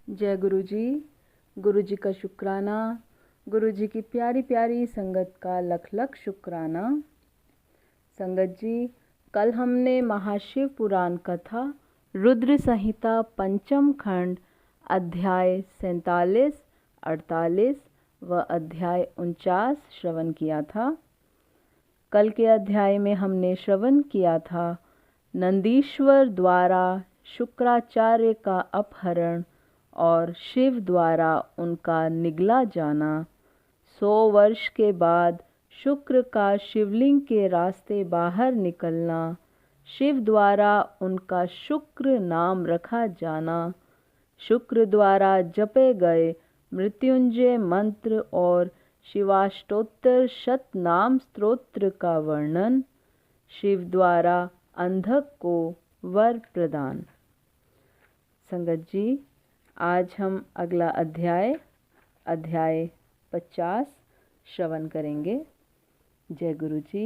जय गुरु जी। गुरु जी का शुक्राना। गुरु जी की प्यारी प्यारी संगत का लख लख शुक्राना। संगत जी, कल हमने महाशिव पुराण कथा रुद्र संहिता पंचम खंड अध्याय 47, 48 व अध्याय 49 श्रवण किया था। कल के अध्याय में हमने श्रवण किया था नंदीश्वर द्वारा शुक्राचार्य का अपहरण और शिव द्वारा उनका निगला जाना। 100 वर्ष के बाद शुक्र का शिवलिंग के रास्ते बाहर निकलना, शिव द्वारा उनका शुक्र नाम रखा जाना, शुक्र द्वारा जपे गए मृत्युंजय मंत्र और शिवाष्टोत्तर शतनाम स्तोत्र का वर्णन, शिव द्वारा अंधक को वर प्रदान। संगत जी, आज हम अगला अध्याय 50 श्रवण करेंगे। जय गुरु जी।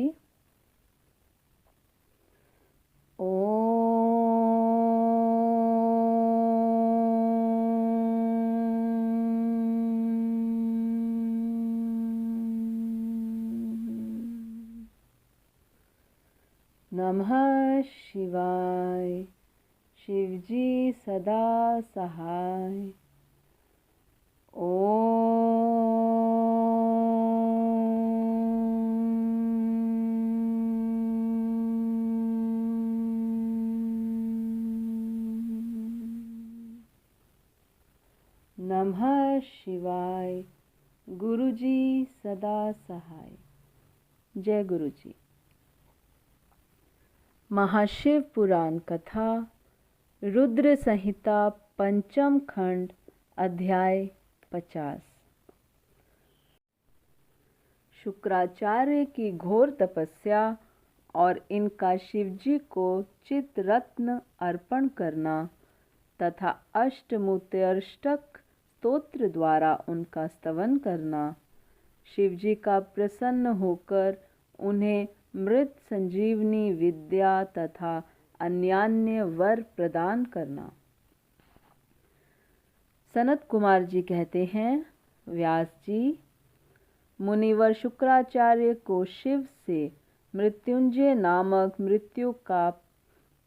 नमः शिवाय। शिवजी सदा सहाय। नमः शिवाय। गुरु जी सदा सहाय। जय गुरु जी। महाशिव पुराण कथा रुद्र संहिता पंचम खंड अध्याय 50। शुक्राचार्य की घोर तपस्या और इनका शिवजी को चित रत्न अर्पण करना तथा अष्टमुत्यष्टक स्तोत्र द्वारा उनका स्तवन करना, शिवजी का प्रसन्न होकर उन्हें मृत संजीवनी विद्या तथा अन्यान्य वर प्रदान करना। सनत कुमार जी कहते हैं, व्यास जी, मुनिवर शुक्राचार्य को शिव से मृत्युंजय नामक मृत्यु का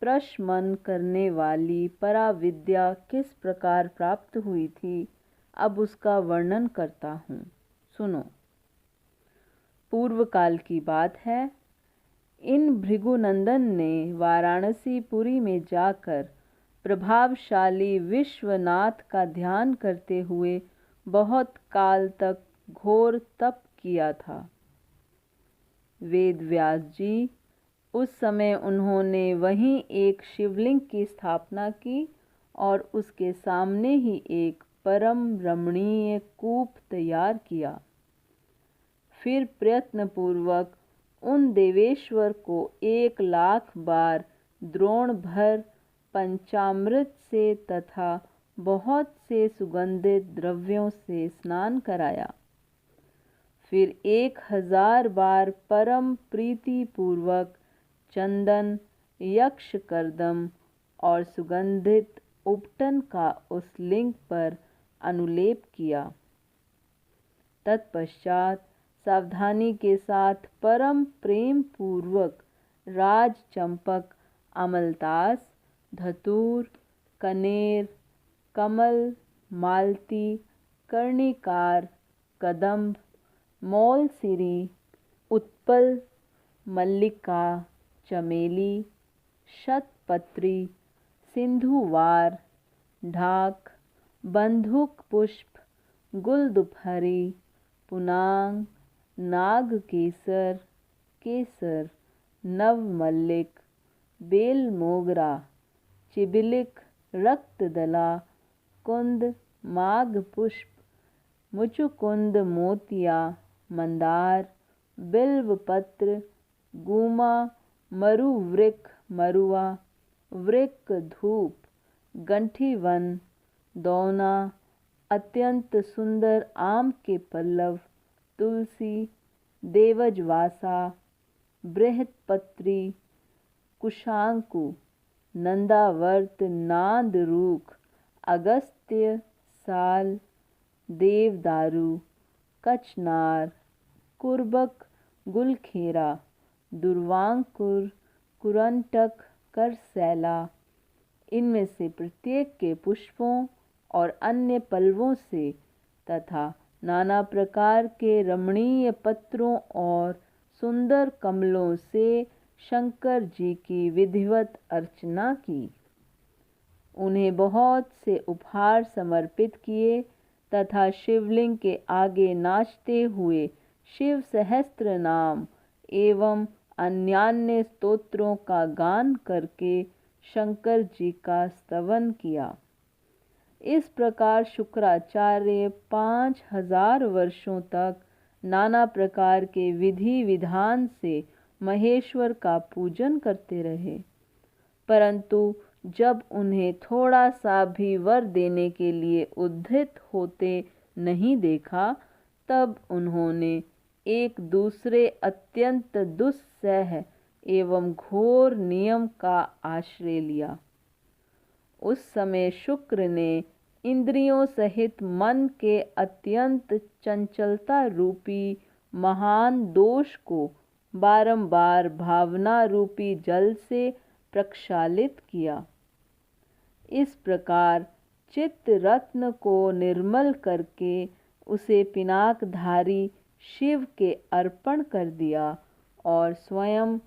प्रशमन करने वाली पराविद्या किस प्रकार प्राप्त हुई थी, अब उसका वर्णन करता हूँ, सुनो। पूर्व काल की बात है। इन भृगुनंदन ने वाराणसी पुरी में जाकर प्रभावशाली विश्वनाथ का ध्यान करते हुए बहुत काल तक घोर तप किया था। वेद व्यास जी, उस समय उन्होंने वहीं एक शिवलिंग की स्थापना की और उसके सामने ही एक परम रमणीय कूप तैयार किया। फिर प्रयत्नपूर्वक उन देवेश्वर को 1,00,000 बार द्रोण भर पंचामृत से तथा बहुत से सुगंधित द्रव्यों से स्नान कराया। फिर 1000 बार परम प्रीति पूर्वक चंदन, यक्ष कर्दम और सुगंधित उपटन का उस लिंग पर अनुलेप किया। तत्पश्चात सावधानी के साथ परम प्रेम पूर्वक राज चंपक, अमलतास, धतूर, कनेर, कमल, मालती, कर्णिकार, कदम्ब, मौलसिरी, उत्पल, मल्लिका, चमेली, शतपत्री, सिंधुवार, ढाक, बंधुक पुष्प, गुलदुफहरी, पुनांग, नाग केसर, केसर, नवमल्लिक, बेल मोगरा, चिबिलिक, रक्तदला, कुंद, माघ पुष्प, मुचुकुंद, मोतिया, मंदार, बिल्वपत्र, गुमा, मरुवृक, मरुआ, वृक, धूप, गंठीवन, दौना, अत्यंत सुंदर आम के पल्लव, तुलसी, देवजवासा, बृहत्पत्री, कुशांकु, नंदावर्त, नांदरूख, अगस्त्य, साल, देवदारू, कचनार, कुर्बक, गुलखेरा, दुर्वांकुर, कुरंटक, करसैला, इनमें से प्रत्येक के पुष्पों और अन्य पल्लवों से तथा नाना प्रकार के रमणीय पत्रों और सुंदर कमलों से शंकर जी की विधिवत अर्चना की। उन्हें बहुत से उपहार समर्पित किए तथा शिवलिंग के आगे नाचते हुए शिव सहस्त्र नाम एवं अन्यान्य स्तोत्रों का गान करके शंकर जी का स्तवन किया। इस प्रकार शुक्राचार्य 5000 वर्षों तक नाना प्रकार के विधि विधान से महेश्वर का पूजन करते रहे, परंतु जब उन्हें थोड़ा सा भी वर देने के लिए उद्यत होते नहीं देखा, तब उन्होंने एक दूसरे अत्यंत दुस्सह एवं घोर नियम का आश्रय लिया। उस समय शुक्र ने इंद्रियों सहित मन के अत्यंत चंचलता रूपी महान दोष को बारंबार भावना रूपी जल से प्रक्षालित किया। इस प्रकार चित्त रत्न को निर्मल करके उसे पिनाकधारी शिव के अर्पण कर दिया और स्वयं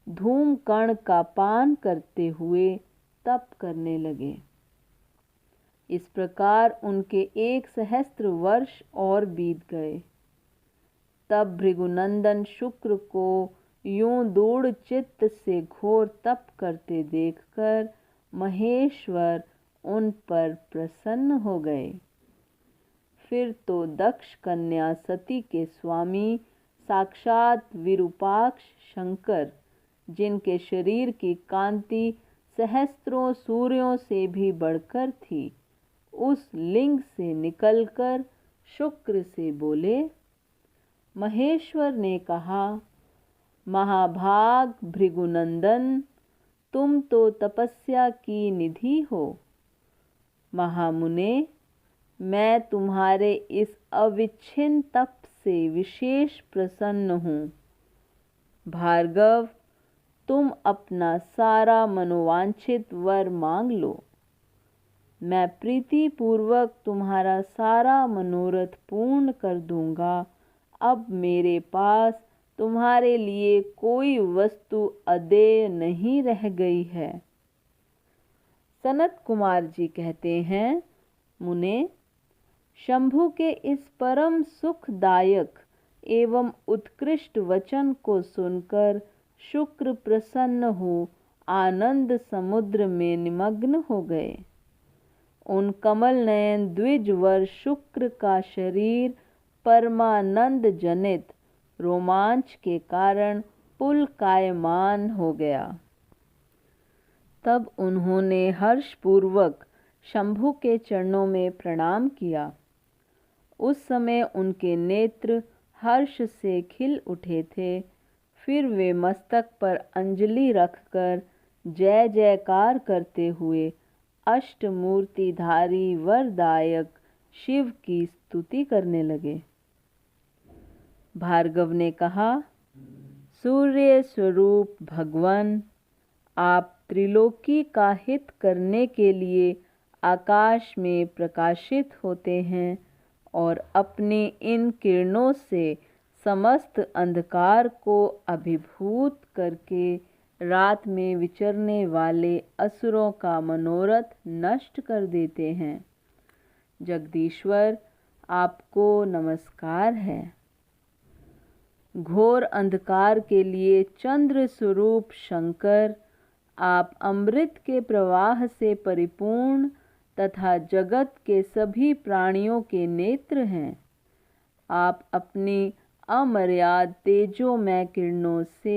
धूमकण का पान करते हुए तप करने लगे। इस प्रकार उनके 1 सहस्त्र वर्ष और बीत गए। तब भृगुनंदन शुक्र को यूं दृढ़ चित्त से घोर तप करते देखकर महेश्वर उन पर प्रसन्न हो गए। फिर तो दक्ष कन्या सती के स्वामी साक्षात विरूपाक्ष शंकर, जिनके शरीर की कांति सहस्त्रों सूर्यों से भी बढ़कर थी, उस लिंग से निकलकर शुक्र से बोले। महेश्वर ने कहा, महाभाग भृगुनंदन, तुम तो तपस्या की निधि हो। महामुने, मैं तुम्हारे इस अविच्छिन्न तप से विशेष प्रसन्न हूँ। भार्गव, तुम अपना सारा मनोवांछित वर मांग लो। मैं प्रीति पूर्वक तुम्हारा सारा मनोरथ पूर्ण कर दूंगा। अब मेरे पास तुम्हारे लिए कोई वस्तु अदेय नहीं रह गई है। सनत कुमार जी कहते हैं, मुने, शंभु के इस परम सुखदायक एवं उत्कृष्ट वचन को सुनकर शुक्र प्रसन्न हो आनंद समुद्र में निमग्न हो गए। उन कमल नयन द्विजवर शुक्र का शरीर परमानंद जनित रोमांच के कारण पुलकायमान हो गया। तब उन्होंने हर्षपूर्वक शंभु के चरणों में प्रणाम किया। उस समय उनके नेत्र हर्ष से खिल उठे थे। फिर वे मस्तक पर अंजलि रखकर जय जयकार करते हुए अष्टमूर्तिधारी वरदायक शिव की स्तुति करने लगे। भार्गव ने कहा, सूर्य स्वरूप भगवान, आप त्रिलोकी का हित करने के लिए आकाश में प्रकाशित होते हैं और अपनी इन किरणों से समस्त अंधकार को अभिभूत करके रात में विचरने वाले असुरों का मनोरथ नष्ट कर देते हैं। जगदीश्वर, आपको नमस्कार है। घोर अंधकार के लिए चंद्र स्वरूप शंकर, आप अमृत के प्रवाह से परिपूर्ण तथा जगत के सभी प्राणियों के नेत्र हैं। आप अपनी अमर्याद तेजोमय किरणों से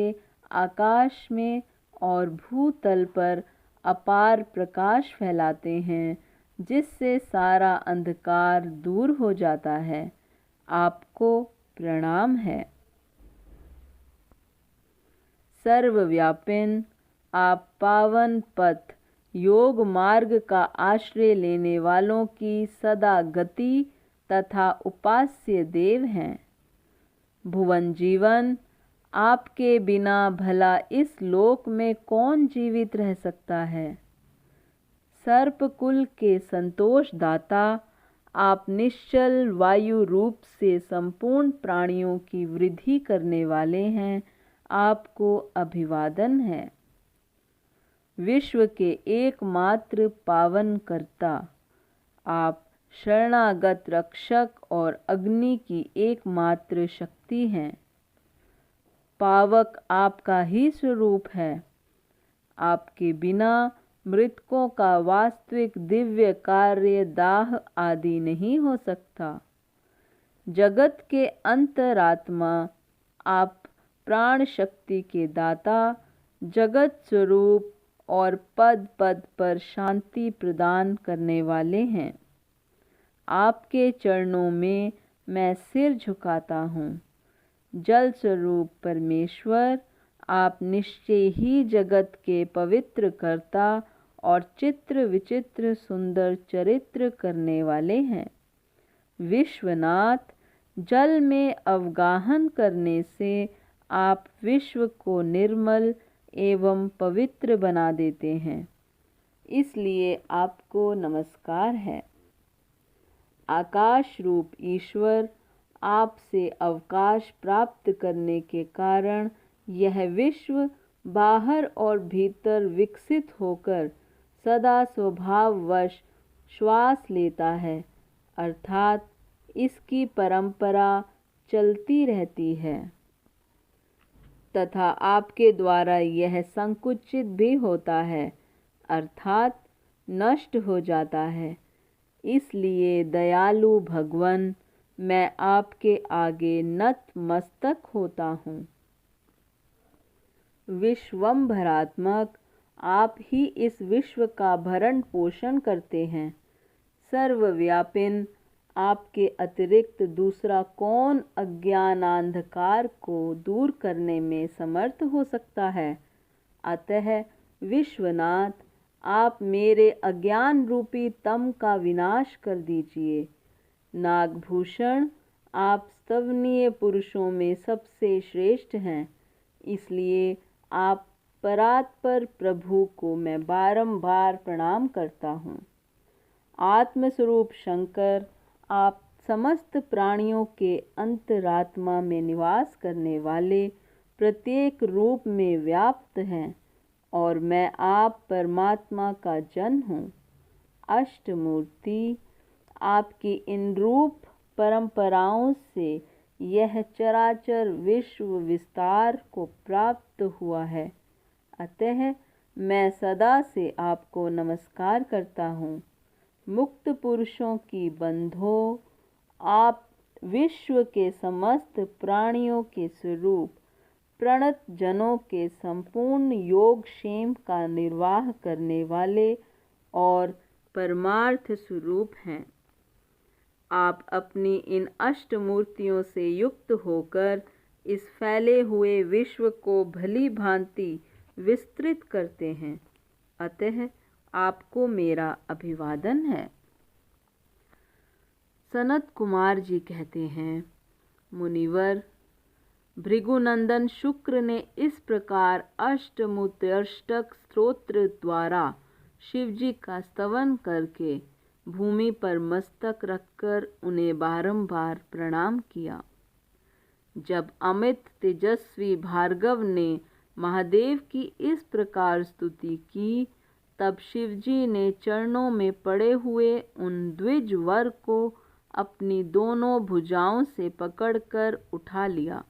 आकाश में और भूतल पर अपार प्रकाश फैलाते हैं, जिससे सारा अंधकार दूर हो जाता है। आपको प्रणाम है। सर्वव्यापिन, आप पावन पथ योग मार्ग का आश्रय लेने वालों की सदा गति तथा उपास्य देव हैं। भुवन जीवन, आपके बिना भला इस लोक में कौन जीवित रह सकता है। सर्पकुल के संतोष दाता, आप निश्चल वायु रूप से संपूर्ण प्राणियों की वृद्धि करने वाले हैं। आपको अभिवादन है। विश्व के एकमात्र पावन कर्ता, आप शरणागत रक्षक और अग्नि की एकमात्र शक्ति हैं। पावक आपका ही स्वरूप है। आपके बिना मृतकों का वास्तविक दिव्य कार्य दाह आदि नहीं हो सकता। जगत के अंतरात्मा, आप प्राण शक्ति के दाता, जगत स्वरूप और पद पद पर शांति प्रदान करने वाले हैं। आपके चरणों में मैं सिर झुकाता हूँ। जल स्वरूप परमेश्वर, आप निश्चय ही जगत के पवित्र कर्ता और चित्र विचित्र सुंदर चरित्र करने वाले हैं। विश्वनाथ, जल में अवगाहन करने से आप विश्व को निर्मल एवं पवित्र बना देते हैं, इसलिए आपको नमस्कार है। आकाश रूप ईश्वर, आपसे अवकाश प्राप्त करने के कारण यह विश्व बाहर और भीतर विकसित होकर सदा स्वभाववश श्वास लेता है, अर्थात इसकी परंपरा चलती रहती है तथा आपके द्वारा यह संकुचित भी होता है, अर्थात नष्ट हो जाता है। इसलिए दयालु भगवन, मैं आपके आगे नतमस्तक होता हूँ। विश्वम्भरात्मक, आप ही इस विश्व का भरण पोषण करते हैं। सर्वव्यापिन, आपके अतिरिक्त दूसरा कौन अज्ञानांधकार को दूर करने में समर्थ हो सकता है। अतः विश्वनाथ, आप मेरे अज्ञान रूपी तम का विनाश कर दीजिए। नागभूषण, आप स्तवनीय पुरुषों में सबसे श्रेष्ठ हैं, इसलिए आप परात्पर प्रभु को मैं बारंबार प्रणाम करता हूँ। आत्मस्वरूप शंकर, आप समस्त प्राणियों के अंतरात्मा में निवास करने वाले प्रत्येक रूप में व्याप्त हैं और मैं आप परमात्मा का जन हूँ। अष्टमूर्ति, आपकी इन रूप परंपराओं से यह चराचर विश्व विस्तार को प्राप्त हुआ है, अतः मैं सदा से आपको नमस्कार करता हूँ। मुक्त पुरुषों की बंधो, आप विश्व के समस्त प्राणियों के स्वरूप, प्रणत जनों के संपूर्ण योग क्षेम का निर्वाह करने वाले और परमार्थ स्वरूप हैं। आप अपनी इन अष्टमूर्तियों से युक्त होकर इस फैले हुए विश्व को भली भांति विस्तृत करते हैं, अतः आपको मेरा अभिवादन है। सनत कुमार जी कहते हैं, मुनिवर, भृगुनंदन शुक्र ने इस प्रकार अष्टमुत्यष्टक स्तोत्र द्वारा शिवजी का स्तवन करके भूमि पर मस्तक रखकर उन्हें बारंबार प्रणाम किया। जब अमित तेजस्वी भार्गव ने महादेव की इस प्रकार स्तुति की, तब शिवजी ने चरणों में पड़े हुए उन द्विज वर को अपनी दोनों भुजाओं से पकड़कर उठा लिया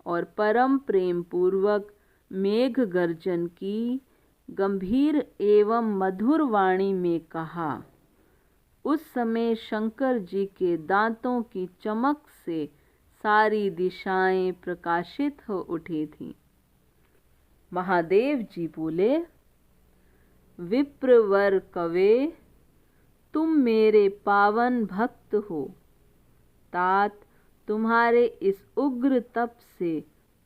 और परम प्रेम पूर्वक मेघ गर्जन की गंभीर एवं मधुर वाणी में कहा। उस समय शंकर जी के दांतों की चमक से सारी दिशाएं प्रकाशित हो उठी थीं। महादेव जी बोले, विप्रवर कवे, तुम मेरे पावन भक्त हो। तात, तुम्हारे इस उग्र तप से,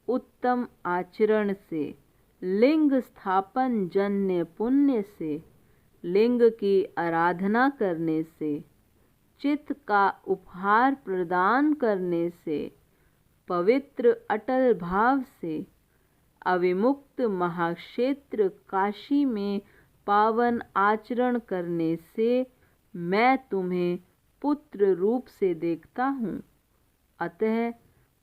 उत्तम आचरण से, लिंग स्थापन जन्य पुण्य से लिंग की आराधना करने से, चित्त का उपहार प्रदान करने से, पवित्र अटल भाव से, अविमुक्त महाक्षेत्र काशी में पावन आचरण करने से मैं तुम्हें पुत्र रूप से देखता हूँ। अतः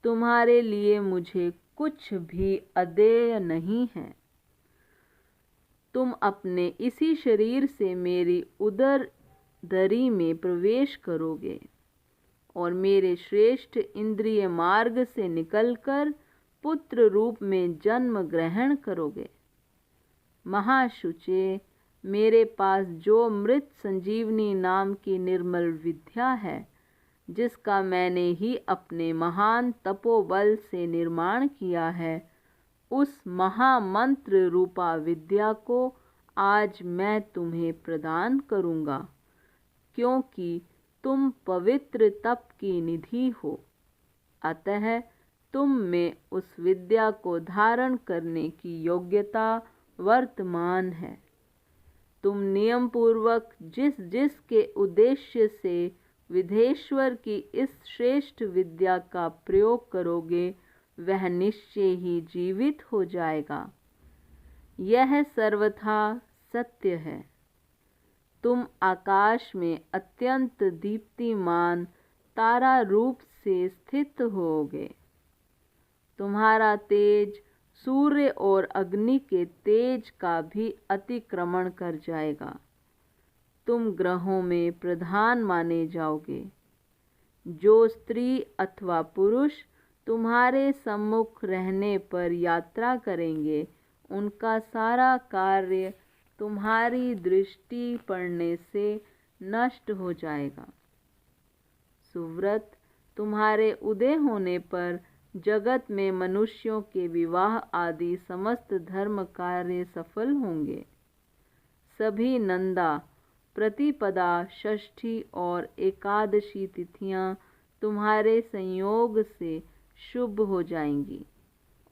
तुम्हारे लिए मुझे कुछ भी अदेय नहीं है। तुम अपने इसी शरीर से मेरी उदर दरी में प्रवेश करोगे और मेरे श्रेष्ठ इंद्रिय मार्ग से निकलकर पुत्र रूप में जन्म ग्रहण करोगे। महाशुचे, मेरे पास जो मृत संजीवनी नाम की निर्मल विद्या है, जिसका मैंने ही अपने महान तपोबल से निर्माण किया है, उस महामंत्र रूपा विद्या को आज मैं तुम्हें प्रदान करूँगा, क्योंकि तुम पवित्र तप की निधि हो। अतः तुम में उस विद्या को धारण करने की योग्यता वर्तमान है। तुम नियम पूर्वक जिस जिस के उद्देश्य से विधेश्वर की इस श्रेष्ठ विद्या का प्रयोग करोगे, वह निश्चय ही जीवित हो जाएगा। यह सर्वथा सत्य है। तुम आकाश में अत्यंत दीप्तिमान तारा रूप से स्थित होगे। तुम्हारा तेज सूर्य और अग्नि के तेज का भी अतिक्रमण कर जाएगा। तुम ग्रहों में प्रधान माने जाओगे। जो स्त्री अथवा पुरुष तुम्हारे सम्मुख रहने पर यात्रा करेंगे, उनका सारा कार्य तुम्हारी दृष्टि पड़ने से नष्ट हो जाएगा। सुव्रत, तुम्हारे उदय होने पर जगत में मनुष्यों के विवाह आदि समस्त धर्म कार्य सफल होंगे। सभी नंदा, प्रतिपदा, षष्ठी और एकादशी तिथियां तुम्हारे संयोग से शुभ हो जाएंगी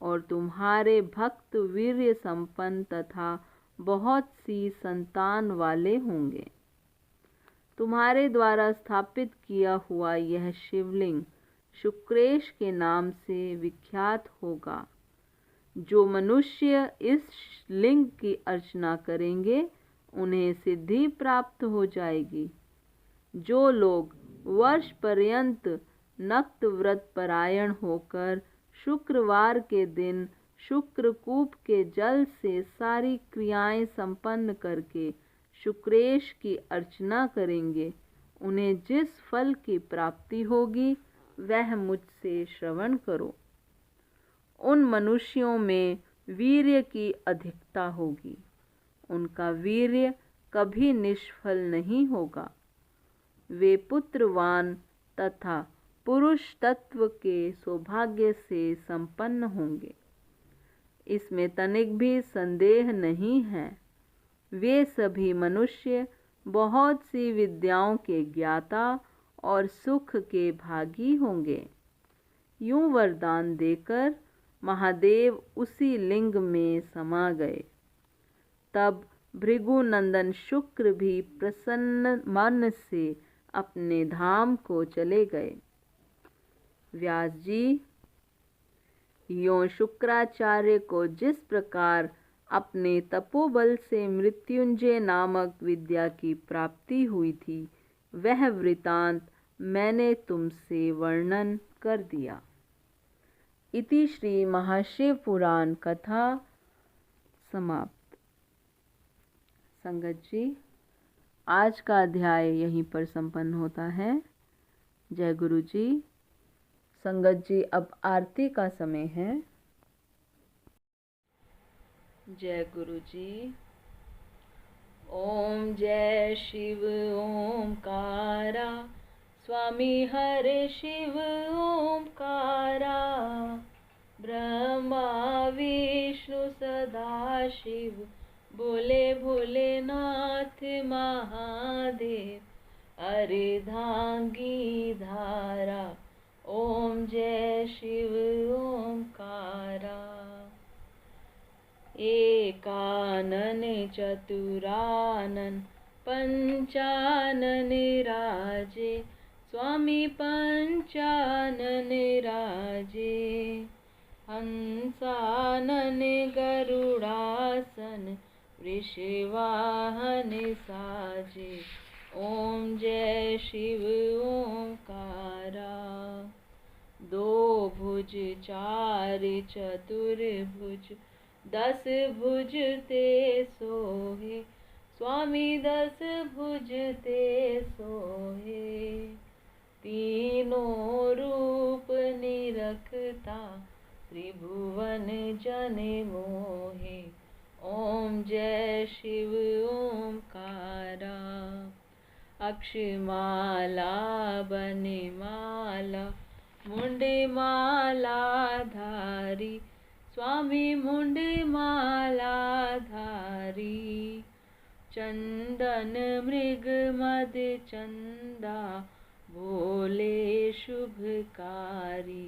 और तुम्हारे भक्त वीर्य संपन्न तथा बहुत सी संतान वाले होंगे। तुम्हारे द्वारा स्थापित किया हुआ यह शिवलिंग शुक्रेश के नाम से विख्यात होगा। जो मनुष्य इस लिंग की अर्चना करेंगे, उन्हें सिद्धि प्राप्त हो जाएगी। जो लोग वर्ष पर्यंत नक्त व्रत परायण होकर शुक्रवार के दिन शुक्रकूप के जल से सारी क्रियाएं संपन्न करके शुक्रेश की अर्चना करेंगे, उन्हें जिस फल की प्राप्ति होगी, वह मुझसे श्रवण करो। उन मनुष्यों में वीर्य की अधिकता होगी। उनका वीर्य कभी निष्फल नहीं होगा। वे पुत्रवान तथा पुरुष तत्व के सौभाग्य से संपन्न होंगे। इसमें तनिक भी संदेह नहीं है। वे सभी मनुष्य बहुत सी विद्याओं के ज्ञाता और सुख के भागी होंगे। यूं वरदान देकर महादेव उसी लिंग में समा गए। तब भृगुनंदन शुक्र भी प्रसन्न मन से अपने धाम को चले गए। व्यास जी, यों शुक्राचार्य को जिस प्रकार अपने तपोबल से मृत्युंजय नामक विद्या की प्राप्ति हुई थी, वह वृतांत मैंने तुमसे वर्णन कर दिया। इति श्री महाशिव पुराण कथा समाप्त। संगत जी, आज का अध्याय यहीं पर संपन्न होता है। जय गुरु जी। संगत जी, अब आरती का समय है। जय गुरु जी। ओम जय शिव ओमकारा, स्वामी हरे शिव ओमकारा, ब्रह्मा विष्णु सदा शिव, बोले भोलेनाथ महादेव, अर्धांगी धारा, ओम जय शिव ओमकारा। एकानन चतुरानन पंचानन राजे, स्वामी पंचानन राजे। हंसानन गरुड़ासन, वृषवाहन साजे। ओम जय शिव ओंकारा। दो भुज चार चतुर्भुज, 10 भुज ते सोहे, स्वामी 10 भुज ते सोहे। तीनों रूप निरखता, त्रिभुवन जन मोहे। ओम जय शिव ओंकारा। अक्षमाला बनमाला, मुंडमाला धारी, स्वामी मुंडमाला धारी। चंदन मृग मद चंदा, भोले शुभकारी।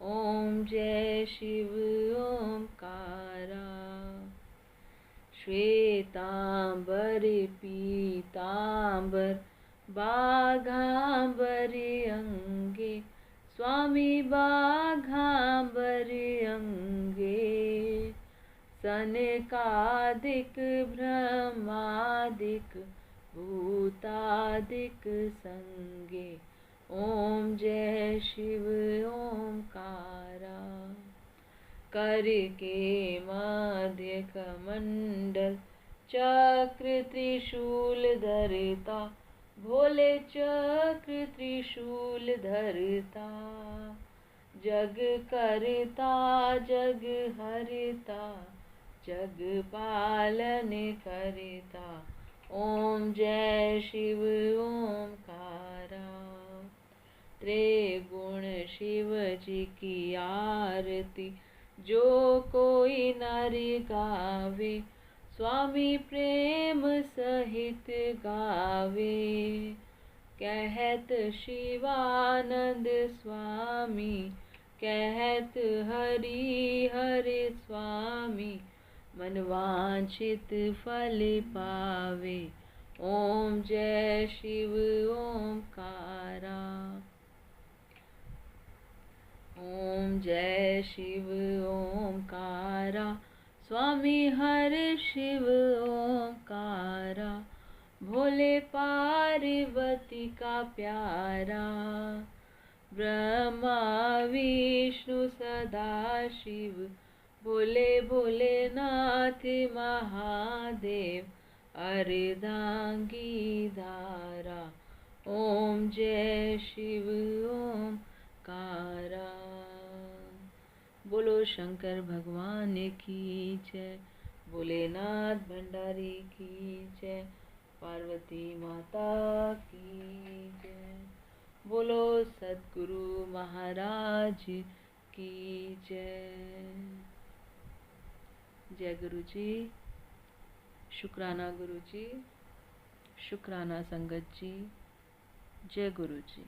ओम जय शिव ओंकारा। श्वेतांबर पीतांबर, बाघांबर अंगे, स्वामी बाघांबर अंगे। सनकादिक ब्रह्मादिक, भूतादिक संगे। ओम जय शिव ओंकारा। कर के मध्य कमंडल, चक्र त्रिशूल धरता, भोले चक्र त्रिशूल धरता। जग करता जग हरता, जग पालन करता। ओम जय शिव ओंकारा। त्रिगुण शिव जी की आरती, जो कोई नर गावे, स्वामी प्रेम सहित गावे। कहत शिवानंद स्वामी, कहत हरि हरि स्वामी। मन वांछित फल पावे। ओम जय शिव ओंकारा। ओम जय शिव ओंकारा, स्वामी हर शिव ओंकारा। भोले पार्वती का प्यारा, ब्रह्मा विष्णु सदा शिव। भोले भोलेनाथ महादेव, अर्धांगी धारा। ओम जय शिव ओंकारा। बोलो शंकर भगवान की जय, भोलेनाथ भंडारी की जय, पार्वती माता की जय। बोलो सद्गुरु महाराज की जय। जय गुरु जी, शुक्राना गुरु जी, शुक्राना संगत जी। जय गुरु जी।